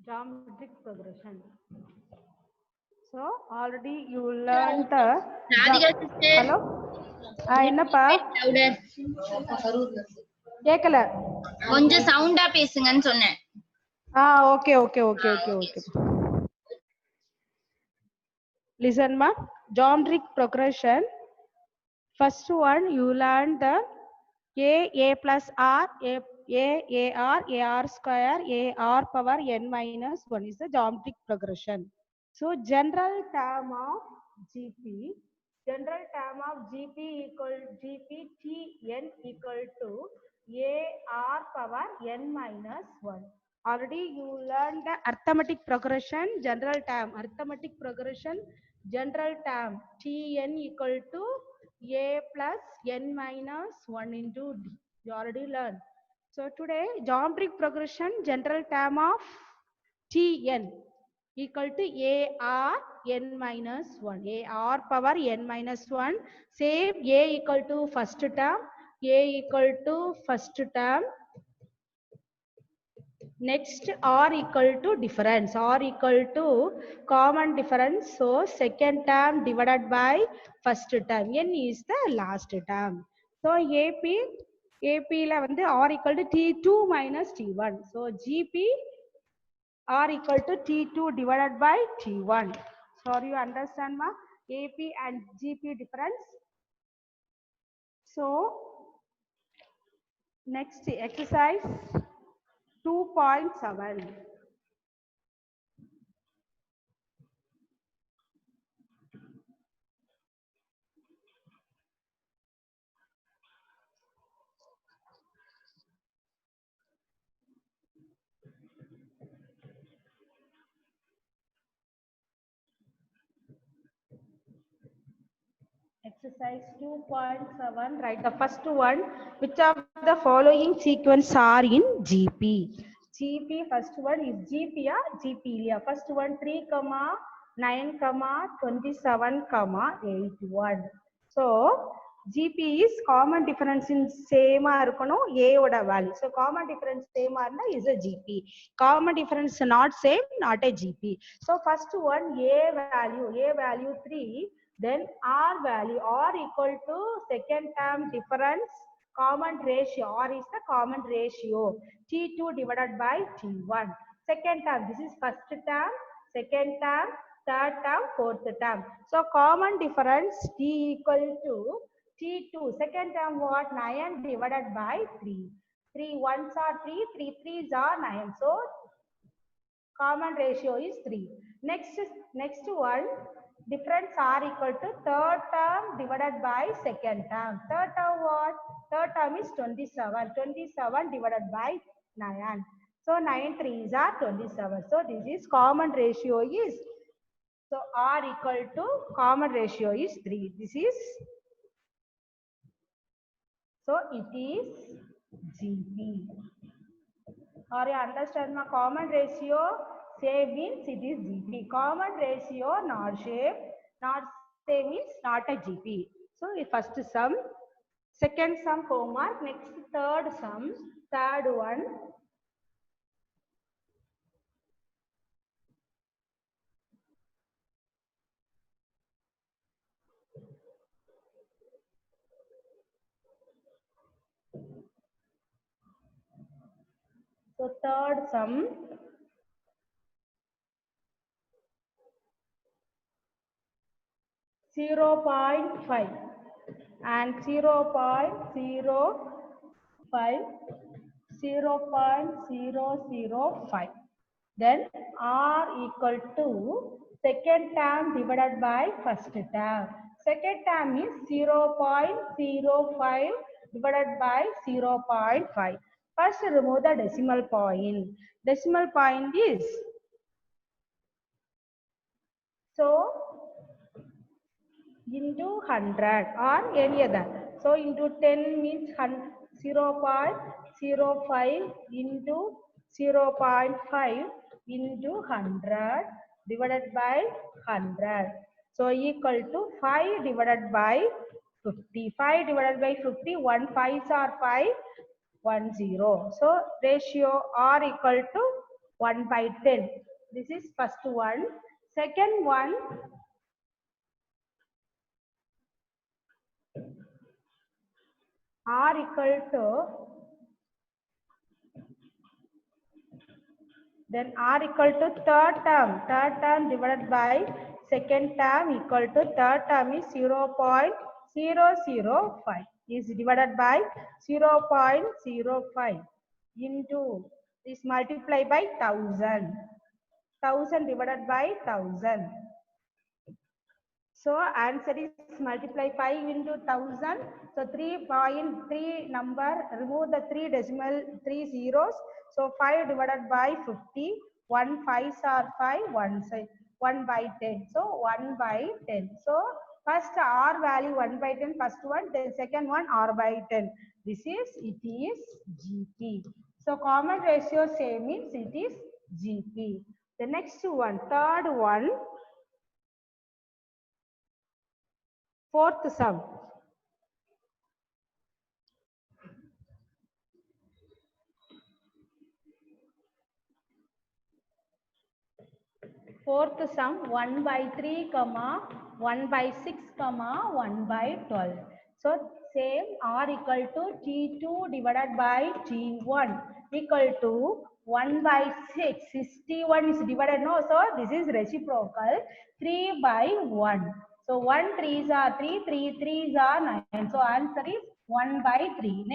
geometric progression. So already you learned the Radhika sister. hello என்னப்பா Louder. கேக்கல கொஞ்சம் சவுண்டா பேசுங்கன்னு சொன்னேன். okay. Listen ma, geometric progression. First one you learn the a plus r ar square ar power n minus 1 is the geometric progression. So general term of gp equal gp Tn equal to ar power n minus 1. Already you learned the arithmetic progression general term. General term Tn equal to a plus n minus 1 into d. You already learned. So today geometric progression general term of Tn equal to ar n minus 1. Ar power n minus 1. Same a equal to first term. Next r equal to difference. R equal to common difference. So second term divided by first term. N is the last term. So AP la வந்து r equal to T2 minus T1. So GP r equal to T2 divided by T1. So you understand ma? AP and GP difference. So next exercise 2.7. Exercise 2.7. Write the first one. Which of the following sequence are in GP? GP first one is GP or GP. First one 3, 9, 27, 81. So GP is common difference in same A oda value. So common difference same is a GP. Common difference not same, not a GP. So first one A value 3. Then R value, R equal to second term difference common ratio. R is the common ratio. T2 divided by T1. Second term, this is first term, second term, third term, fourth term. So common difference T equal to T2. Second term what? 9 divided by 3. 3 ones are 3, 3 threes are 9. So common ratio is 3. Next one, difference R equal to third term divided by second term. Third term what? Third term is 27. 27 divided by 9. So 9 threes are 27. So this is common ratio is, so R equal to common ratio is 3. This is, so it is GP. Or you understand my common ratio? Same means it is GP. Common ratio not same means not a GP. So first sum, second sum homework, next third sum, third one. So third sum, (0.5) and 0.05, 0.005. Then R equal to second term divided by first term. Second term is 0.05 divided by 0.5. First remove the decimal point. Decimal point is, so into 100 or any other. So into 10 means 0.05 into 0.5 into 100 divided by 100. So equal to 5 divided by 50. 5 divided by 50, 1 5s are 5, 1 0. So ratio R equal to 1 by 10. This is first one. Second one, r equal to, then r equal to third term divided by second term equal to third term is 0.005 is divided by 0.05 into is multiplied by 1000. 1000 divided by 1000. So answer is multiply 5 into 1000. So 3.3 number, remove the 3 decimal, 3 zeros. So 5 divided by 50. 1 5s are 5, 1 by 10. So 1 by 10. So first R value 1 by 10, first one, then second one R by 10. It is GP. So common ratio same means it is GP. The next one, third one, fourth sum. Fourth sum 1 by 3, 1 by 6, 1 by 12. So same R equal to T2 divided by T1 equal to 1 by 6. 61 is divided, no, so this is reciprocal. 3 by 1. So 1 3s are 3, 3 3s are 9. So answer is 1 by 3.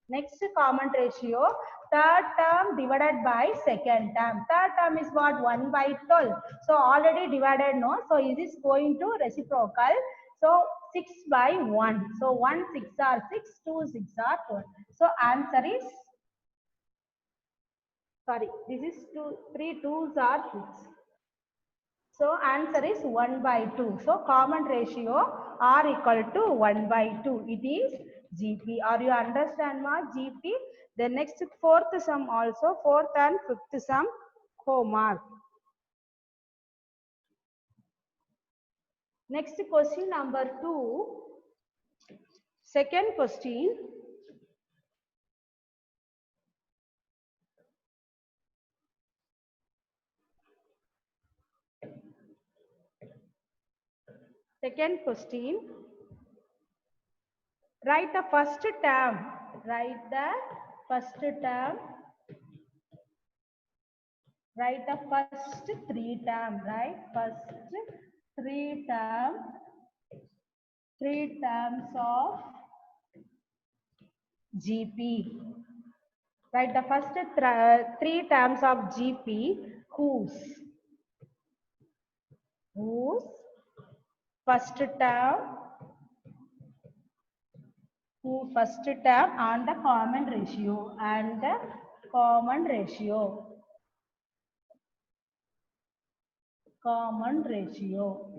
Next common ratio, third term divided by second term. Third term is what? 1 by 12. So already divided, no? So is this going to reciprocal? So 6 by 1. So 1 6 are 6, 2 6 are 4. So answer is, sorry, this is 2, 3 2s are 6. So answer is 1 by 2. So common ratio R equal to 1 by 2. It is GP. Are you understand ma? GP. The next fourth sum also, fourth and fifth sum homework. Next question number 2. Second question. Second question. Write the first term. Write the first term. Write the first 3 term. Right? First 3 terms of GP. Write the first 3 terms of GP. Whose first term, first term and the common ratio and the common ratio. Common ratio.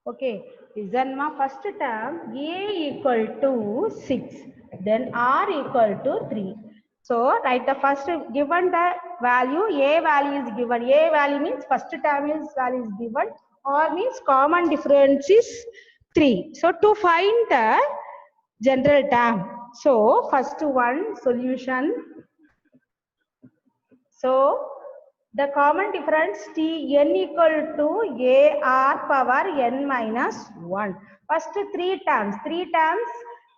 Okay, listen ma, first term A equal to 6, then R equal to 3. So write the first, given the value, A value is given. A value means first term is value is given, or means common difference is 3. So to find the general term, so first one solution. So the common difference Tn equal to AR power n minus 1. First 3 terms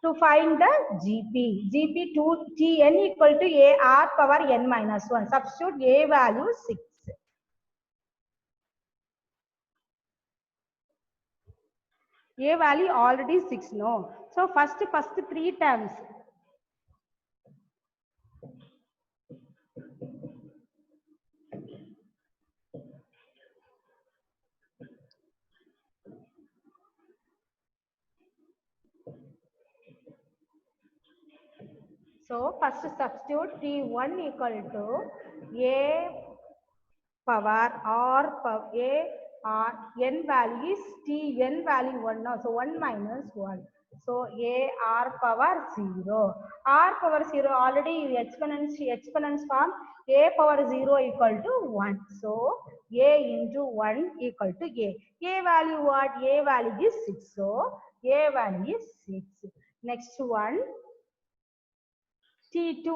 to find the GP. GP to Tn equal to AR power n minus 1. Substitute A value 6. A value already 6, no. So first 3 terms. So first substitute T1 equal to A power R power A R n value is Tn value 1 now. So 1 minus 1. So A R power 0. R power 0 already exponents form. A power 0 equal to 1. So A into 1 equal to A. A value what? A value is 6. So A value is 6. Next one. T2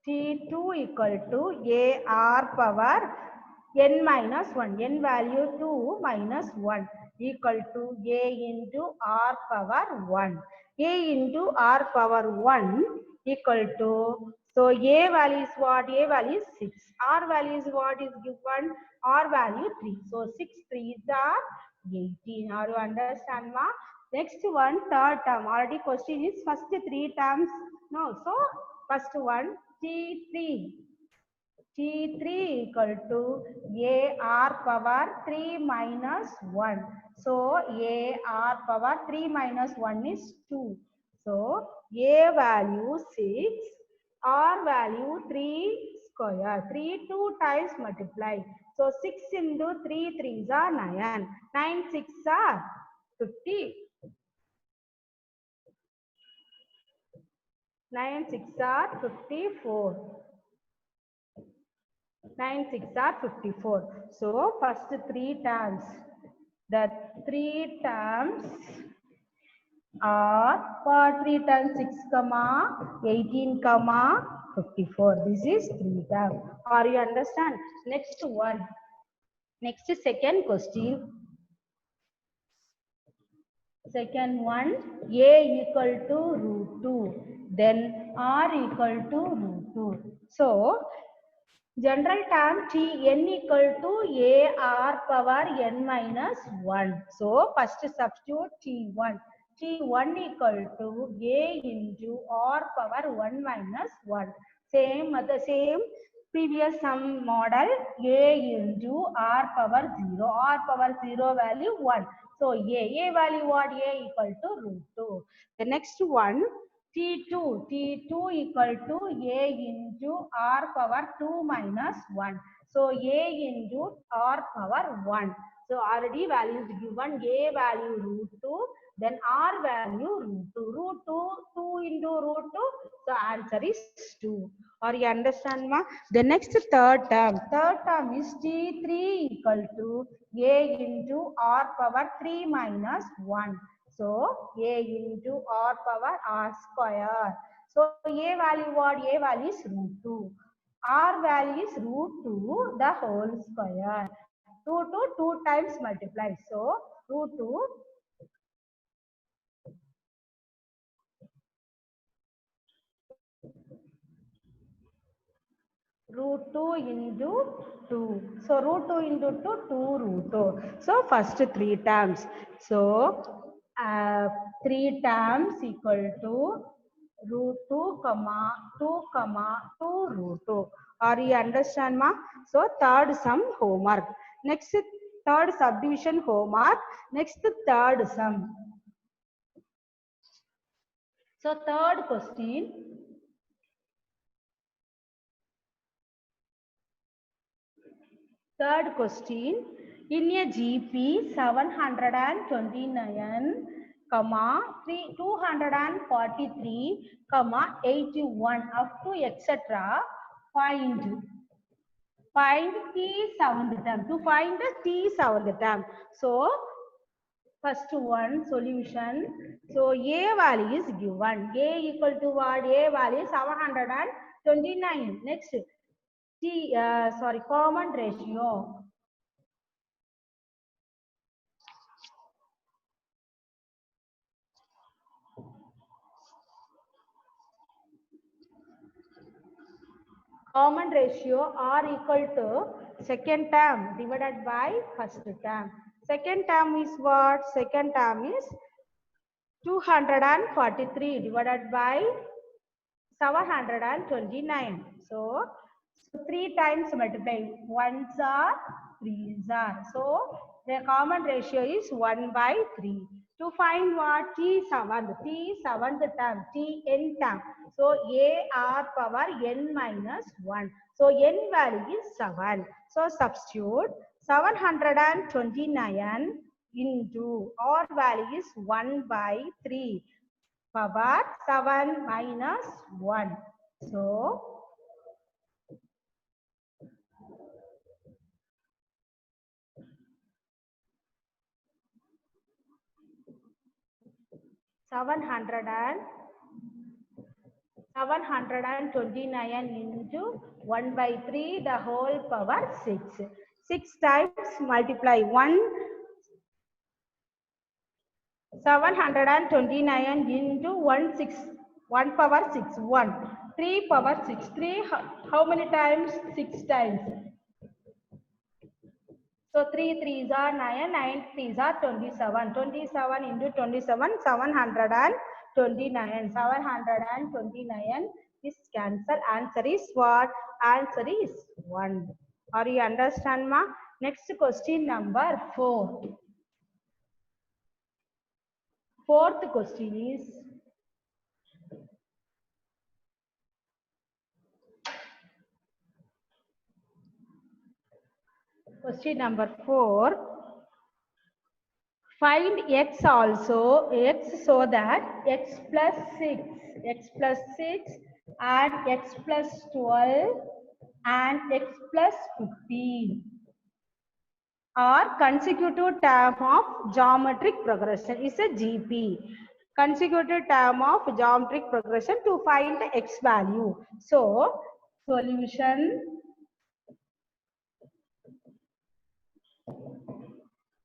T2 equal to AR power n minus 1. N value 2 minus 1 equal to A into R power 1. A into R power 1 equal to, so A value is what? A value is 6. R value is what is given? R value 3. So 6 3s are 18. Are you understand, ma? Next one, third term. Already question is first 3 terms. No, so first one, T3. T3 equal to AR power 3 minus 1. So AR power 3 minus 1 is 2. So A value 6, R value 3 square. 3 2 times multiply. So 6 into 3 3s are 9. 9 6 are 50. 9 6 are 54. 9 6 are 54. So first 3 terms. The 3 terms are for 3 times 6 comma 18 comma 54. This is 3 terms. Are you understand? Next one. Next second question. Second one, A equal to root 2. Then R equal to root 2. So general term T n equal to AR power n minus 1. So first substitute T1. T1 equal to A into R power 1 minus 1. Same previous sum model, A into R power 0. R power 0 value 1. So A value what? A equal to root 2. The next one, T2 equal to A into R power 2 minus 1. So A into R power 1. So already values given, A value root 2, then R value root 2. Root 2, 2 into root 2, so answer is 2. Or you understand, ma? The next third term is T3 equal to A into R power 3 minus 1. So A into R power R square. So A value what? A value is root 2. R value is root 2 the whole square. Root 2 2 times multiply. So root 2 root 2 into 2. So root 2 into 2, 2 root 2. So first 3 terms. So 3 terms equal to root 2 comma 2 comma 2 root 2. Are you understand, ma? So third sum homework. Next third subdivision homework. Next third sum. So third question. Third question, in a GP 729, 243, 81 up to etc. Find T seventh term. To find the T seventh term. So first one solution. So A value is given. A equal to what? A value is 729. Next common ratio. Common ratio R equal to second term divided by first term. Second term is what? Second term is 243 divided by 729. So 3 times multiply. Ones are, threes are. So the common ratio is 1 by 3. To find what? T7th term, Tn term. So AR power n minus 1. So n value is 7. So substitute 729 into R value is 1 by 3. Power 7 minus 1. So 700 729 into 1 by 3 the whole power 6. 6 times multiply 1. 729 into 1 power 6 1. 3 power 6 3 how many times? 6 times. So 3 3s are 9, 9 3s are 27. 27 into 27, 729. 729 is cancel. Answer is what? Answer is 1. Are you understand, ma? Next question number 4. Fourth question is question number 4. Find x also, x so that x plus 6 and x plus 12 and x plus 15 are consecutive term of geometric progression is a GP. Consecutive term of geometric progression to find the x value. So, solution.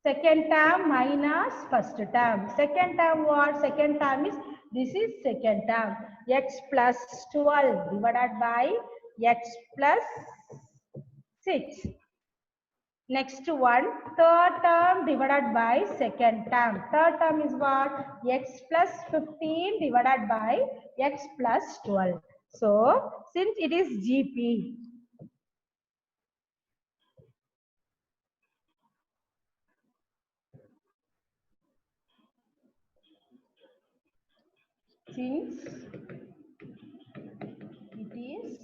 Second term minus first term. Second term what? Second term is, this is second term. X plus 12 divided by x plus 6. Next one, third term divided by second term. Third term is what? X plus 15 divided by x plus 12. So, since it is GP, since it is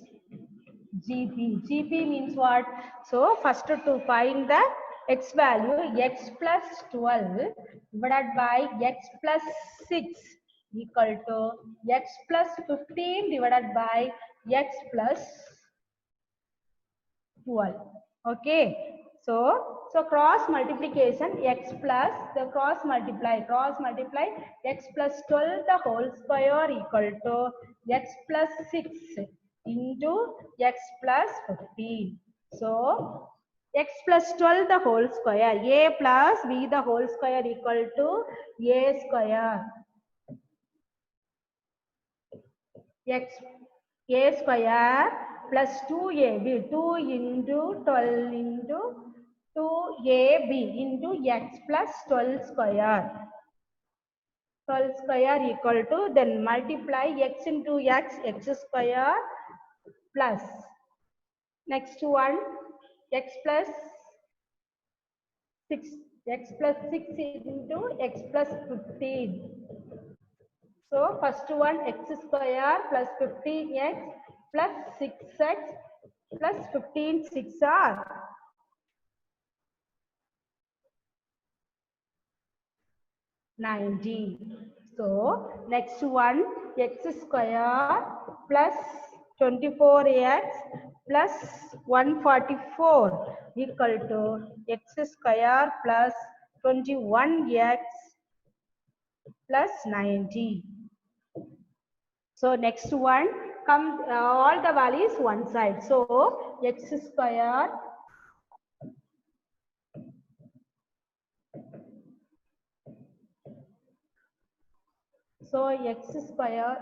GP. GP means what? So first to find the x value, x plus 12 divided by x plus 6 equal to x plus 15 divided by x plus 12. Okay. So cross multiplication x plus the cross multiply x plus 12 the whole square equal to x plus 6 into x plus 15. So x plus 12 the whole square, a plus b the whole square equal to a square. X a square plus 2ab, 2 into 12 into 2ab into x plus 12 square. 12 square equal to, then multiply x into x square plus. Next one, x plus 6 into x plus 15. So first one x square plus 15x plus 6x plus 15 6 are 90. So next one x square plus 24x plus 144 equal to x square plus 21x plus 90. So next one, come all the values one side. So x square x square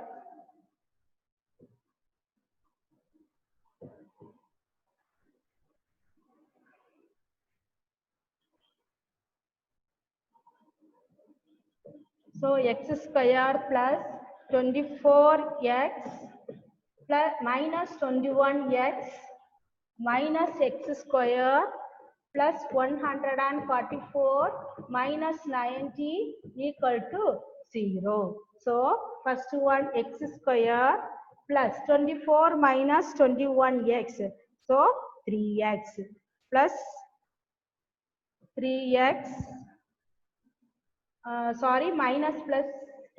x square plus 24x plus minus 21x minus x square plus 144 minus 90 equal to 0. So first one x square plus 24 minus 21x. So 3x plus 3x. Sorry, minus plus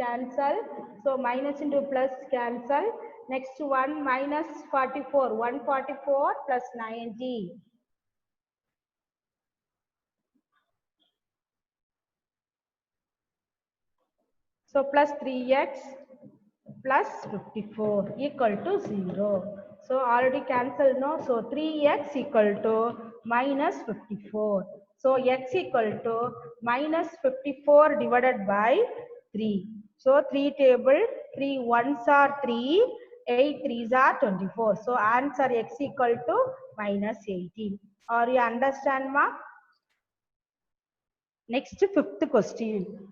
cancel. So minus into plus cancel. Next one minus 44. 144 plus 90. So plus 3x plus 54 equal to 0. So already cancelled, no? So 3x equal to minus 54. So x equal to minus 54 divided by 3. So 3 table, 3 ones are 3, 8 threes are 24. So answer x equal to minus 18. Or you understand, ma? Next, fifth question.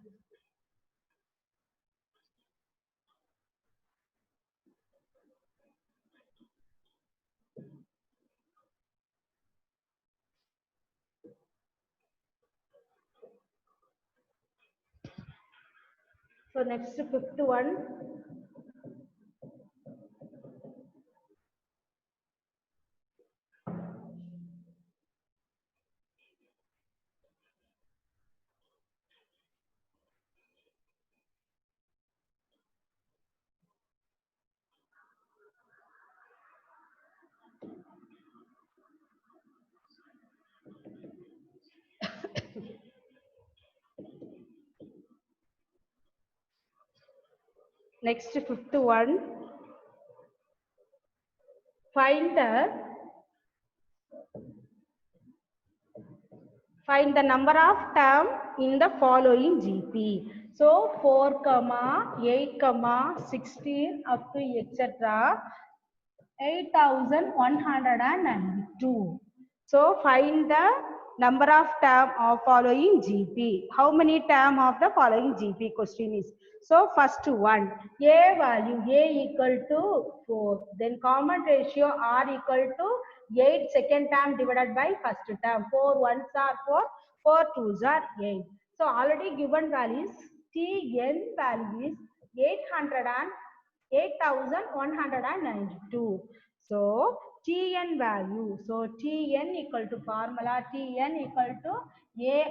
So next, fifth one. Next, fifth one. Find the number of term in the following GP. So 4, 8, 16 up to etc. 8192. So find the number of term of following GP. How many term of the following GP question is? So first one, A value, A equal to 4. Then common ratio R equal to 8 second term divided by first term. 4 ones are 4, 4 twos are 8. So already given values, Tn value is 8192. So Tn value. So Tn equal to formula Tn equal to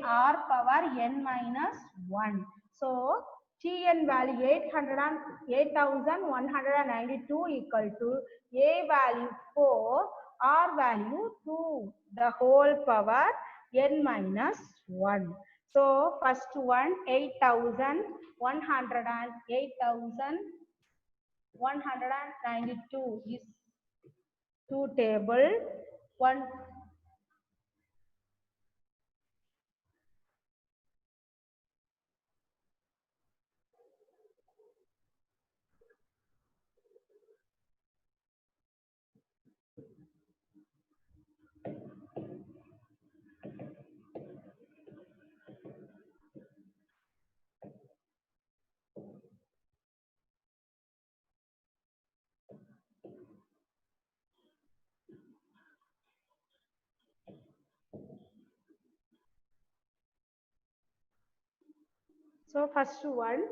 AR power n minus 1. So Tn value 8192 equal to A value 4, R value 2, the whole power n minus 1. So first one 8192 is 2 table 1. So first one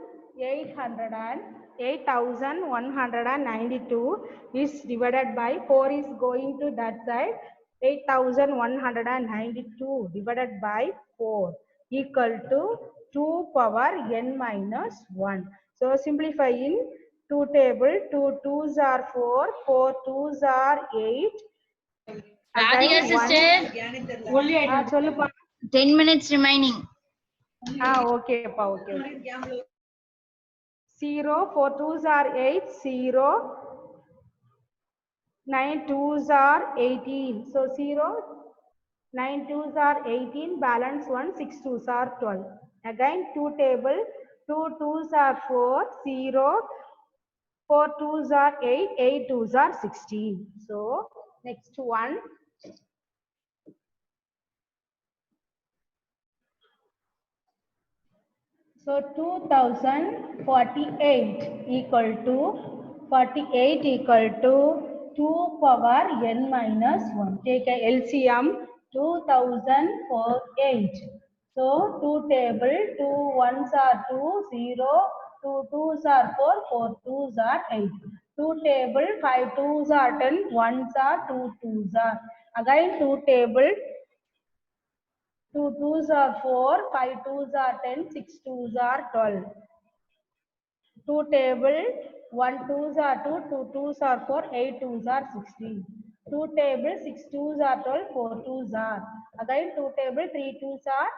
8192 is divided by 4 is going to that side. 8192 divided by 4 equal to 2 power n minus 1. So simplify in 2 table, 2 twos are 4, 4 twos are 8. Radhika Again 1. sister, சொல்லுப்பா. 10 minutes remaining. Okay, okay. 0, 4 twos are 8, 0, 9 twos are 18. So 0, 9 twos are 18, balance 1, 6 twos are 12. Again 2 table, 2 twos are 4, 0, 4 twos are 8, 8 twos are 16. So next one. So 2048 equal to 48 equal to 2 power n minus 1. Take a LCM 2048. So 2 table, 2 ones are 2, 0, 2 twos are 4, 4 twos are 8. 2 table, 5 twos are 10, ones are 2 twos are. Again 2 table, 2 twos are 4, 5 twos are 10, 6 twos are 12. 2 table, 1 twos are 2, 2 twos are 4, 8 twos are 16. 2 table, 6 twos are 12, 4 twos are. Again 2 table, 3 twos are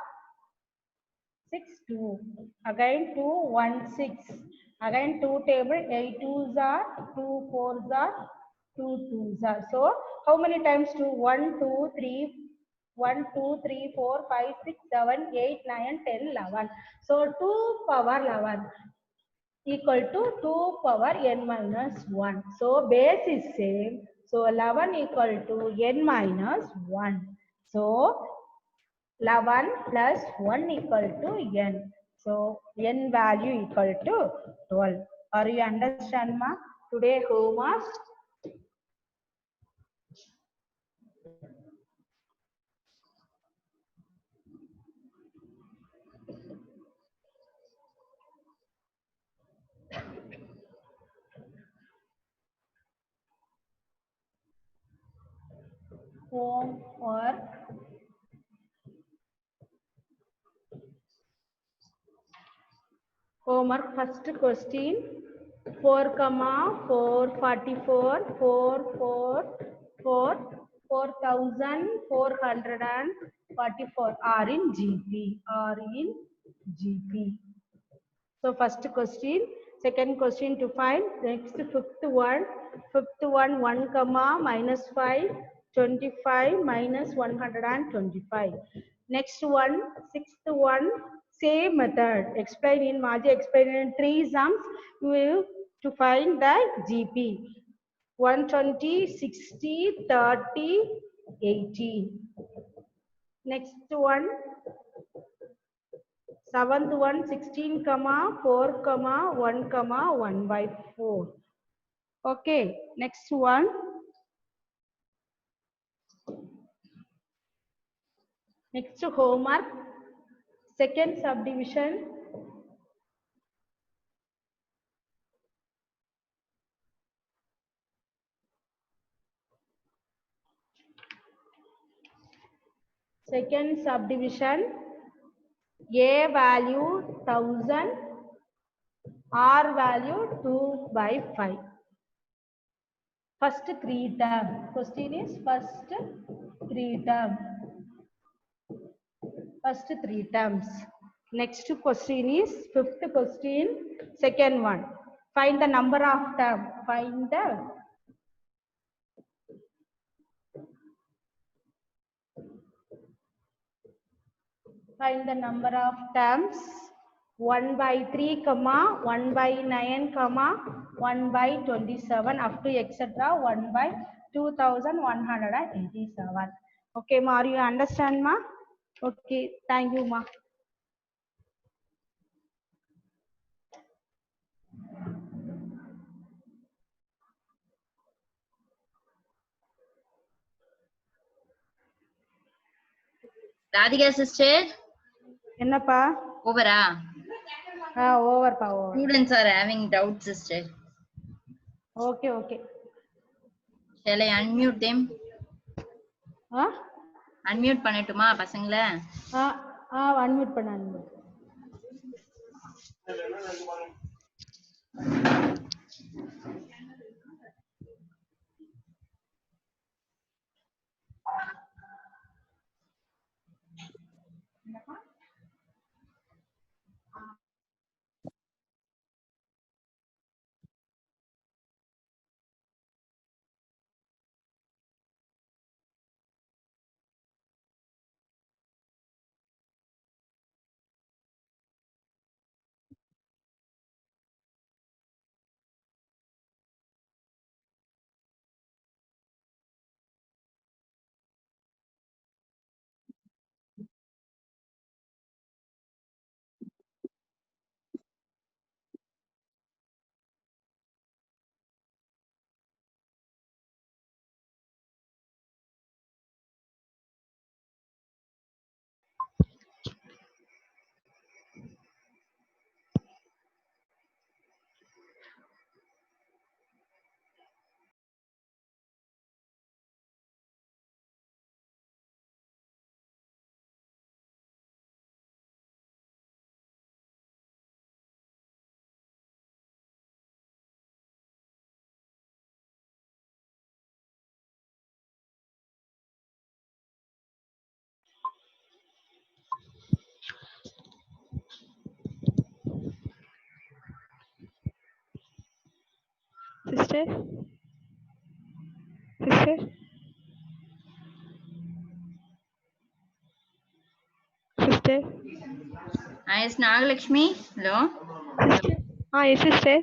6 2. Again 2 1 6. Again 2 table, 8 twos are, 2 fours are, 2 twos are. So how many times 2? 1, 2, 3, 1, 2, 3, 4, 5, 6, 7, 8, 9, 10, 11. So 2 power 11 equal to 2 power n minus 1. So base is same. So 11 equal to n minus 1. So 11 plus 1 equal to n. So n value equal to 12. Are you understand, ma? Today homework. Homework. Homework first question. 4 comma 444 4444 are in GP. Are in GP. So first question, second question to find. Next fifth one, 1 comma minus 5, 25 minus 125. Next one, sixth one, same method. Explain in Maji, explain in 3 sums. You will to find the GP. 120, 60, 30, 80. Next one, seventh one, 16 comma 4 comma 1 comma 1 by 4. Okay, next one. Next homework, second subdivision. Second subdivision, A value 1000, R value 2 by 5. First 3 term. Question is first 3 term. First 3 terms. Next question is fifth question, second one. Find the number of term. Find the number of terms. 1 by 3 comma 1 by 9 comma 1 by 27 up to etc. 1 by 2187. Okay, ma, you understand, ma? Okay, thank you, ma. Radhika sister, என்னப்பா? over. Over pa, over. Students are having doubts, sister. Okay, okay. Shall I unmute them? Huh? Unmute பண்ணட்டுமா பசங்கள? Unmute பண்ண unmute. sister. Sister. Sister. Yes, Nagalakshmi. Hello. Sister. Yes, sister.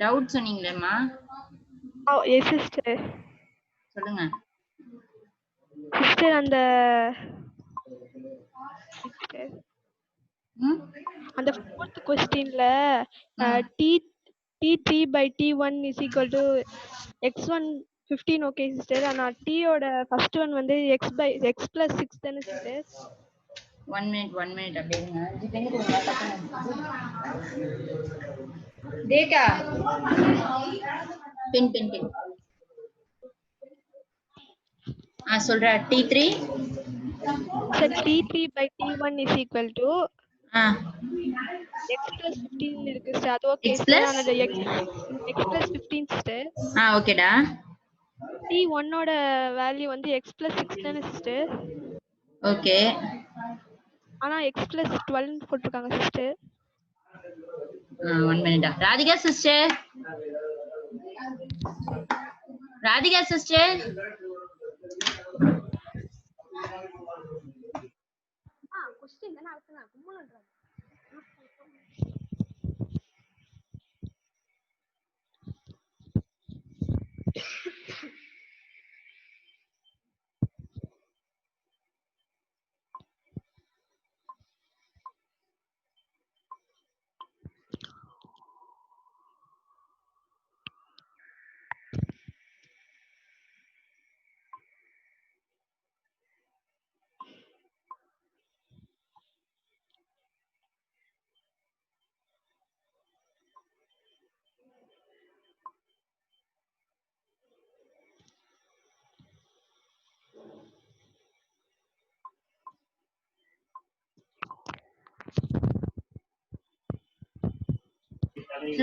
Doubt சொன்னீங்களேம்மா. Oh, yes, sister. சொல்லுங்க. Sister, அந்த sister. அந்த fourth questionல T3 by T1 is equal to x1 15 okay sister. ஆனா T ஓட first one வந்து x plus 6 தானே sister? 1 minute அப்படியே இருங்க. Pen கொடுங்க டக்குனு. டேட்டா. பென். சொல்றா T3. Sir, T3 by T1 is equal to x plus 15 இருக்கு sister. அது okay sister. ஆனா x plus 15 sister. ஓகேடா. T1 ஓட வேல்யூ வந்து x plus 6 தானே sister? ஓகே. ஆனா x plus 12 போட்டுருக்காங்க sister. 1 minute. Radhika sister. Question தான அடுத்து கும்பலன்றாங்க.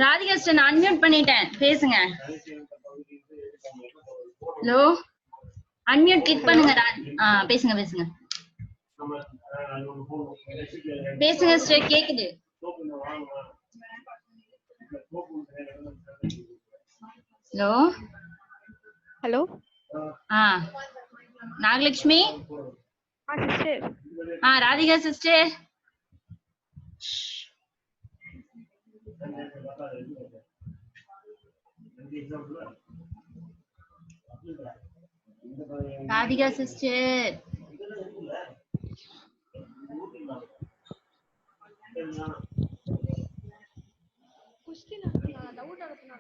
ராதிகா சிஸ்டர் நான் அன்மியூட் பண்ணிட்டேன். பேசுங்க. ஹலோ. அன்மியூட் கிளிக் பண்ணுங்க. பேசுங்க. பேசுங்க சிஸ்டர் கேக்குது. Hello. Nagalakshmi. Sister. Radhika sister. Radhika sister. Question doubt ஆகுதுனா